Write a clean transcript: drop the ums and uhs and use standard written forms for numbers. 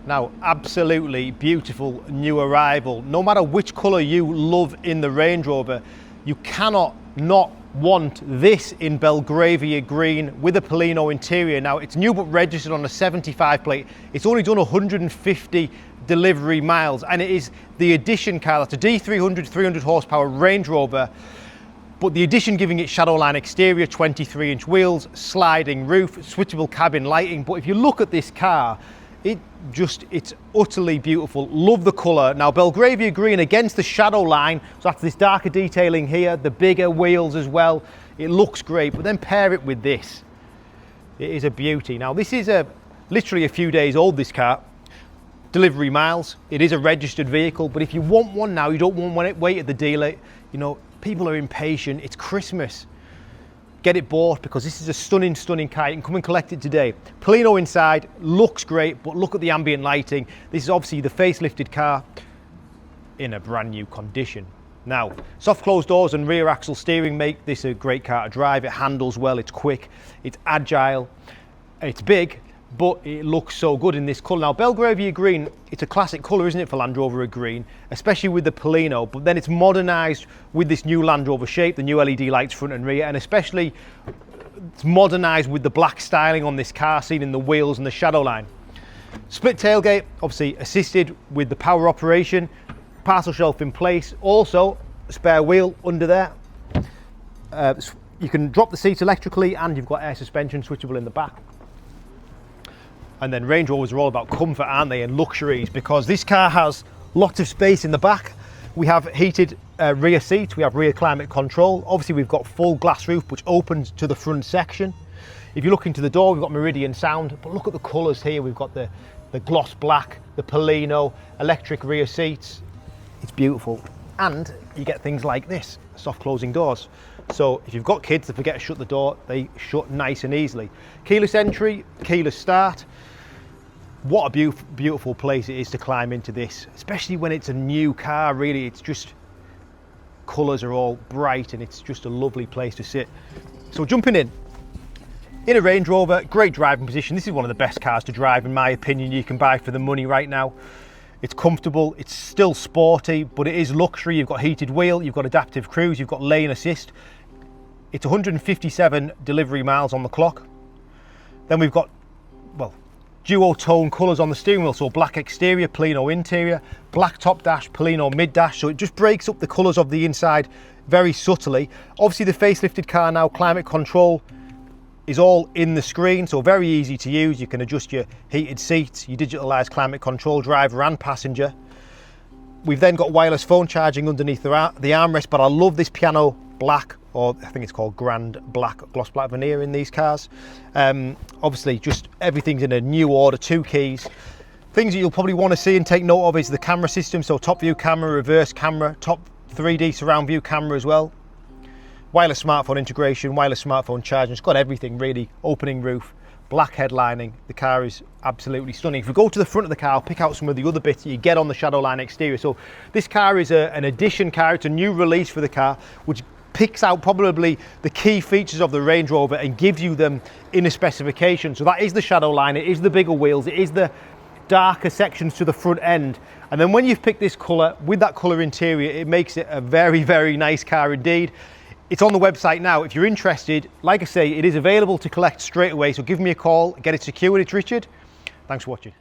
Now, absolutely beautiful new arrival. No matter which colour you love in the Range Rover, you cannot not want this in Belgravia Green with a Perlino interior. Now, it's new but registered on a 75 plate. It's only done 150 delivery miles, and it is the Edition car. That's a D300 300 horsepower Range Rover, but the Edition giving it Shadowline exterior, 23-inch wheels, sliding roof, switchable cabin lighting. But if you look at this car, it's utterly beautiful. Love the colour. Now, Belgravia Green against the Shadowline, so that's this darker detailing here, the bigger wheels as well. It looks great, but then pair it with this. It is a beauty. Now, this is literally a few days old, this car. Delivery miles. It is a registered vehicle, but if you want one now, you don't want one wait at the dealer. You know, people are impatient. It's Christmas. Get it bought, because this is a stunning, stunning car. You can come and collect it today. Perlino inside, looks great, but look at the ambient lighting. This is obviously the facelifted car in a brand new condition. Now, soft closed doors and rear axle steering make this a great car to drive. It handles well, it's quick, it's agile, it's big, but it looks so good in this colour. Now, Belgravia Green, it's a classic colour, isn't it, for Land Rover Green, especially with the Perlino, but then it's modernised with this new Land Rover shape, the new LED lights front and rear, and especially it's modernised with the black styling on this car, seen in the wheels and the Shadowline. Split tailgate, obviously assisted with the power operation, parcel shelf in place, also a spare wheel under there. You can drop the seats electrically, and you've got air suspension switchable in the back. And then Range Rovers are all about comfort, aren't they, and luxuries, because this car has lots of space in the back. We have heated rear seats, we have rear climate control. Obviously, we've got full glass roof, which opens to the front section. If you look into the door, we've got Meridian Sound, but look at the colours here. We've got the gloss black, the Perlino, electric rear seats. It's beautiful. And you get things like this, soft closing doors. So if you've got kids that forget to shut the door, they shut nice and easily. Keyless entry, keyless start. What a beautiful place it is to climb into this, especially when it's a new car. Really, it's just, colours are all bright, and it's just a lovely place to sit. So jumping in a Range Rover, great driving position. This is one of the best cars to drive, in my opinion, you can buy for the money right now. It's comfortable, it's still sporty, but it is luxury. You've got heated wheel, you've got adaptive cruise, you've got lane assist. It's 157 delivery miles on the clock. Then we've got, well, duo-tone colours on the steering wheel, so black exterior, Perlino interior, black top dash, Perlino mid dash, so it just breaks up the colours of the inside very subtly. Obviously, the facelifted car now, climate control is all in the screen, so very easy to use. You can adjust your heated seats, your digitalised climate control, driver and passenger. We've then got wireless phone charging underneath the armrest, but I love this piano black, or I think it's called Grand Black, gloss black veneer in these cars. Obviously, just everything's in a new order, 2 keys. Things that you'll probably want to see and take note of is the camera system, so top view camera, reverse camera, top 3D surround view camera as well. Wireless smartphone integration, wireless smartphone charging, it's got everything really. Opening roof, black headlining, the car is absolutely stunning. If we go to the front of the car, I'll pick out some of the other bits that you get on the Shadowline exterior. So this car is an Edition car, it's a new release for the car, which picks out probably the key features of the Range Rover and gives you them in a specification. So that is the Shadowline, it is the bigger wheels, it is the darker sections to the front end. And then when you've picked this colour, with that colour interior, it makes it a very, very nice car indeed. It's on the website now. If you're interested, like I say, it is available to collect straight away. So give me a call, get it secured. It's Richard. Thanks for watching.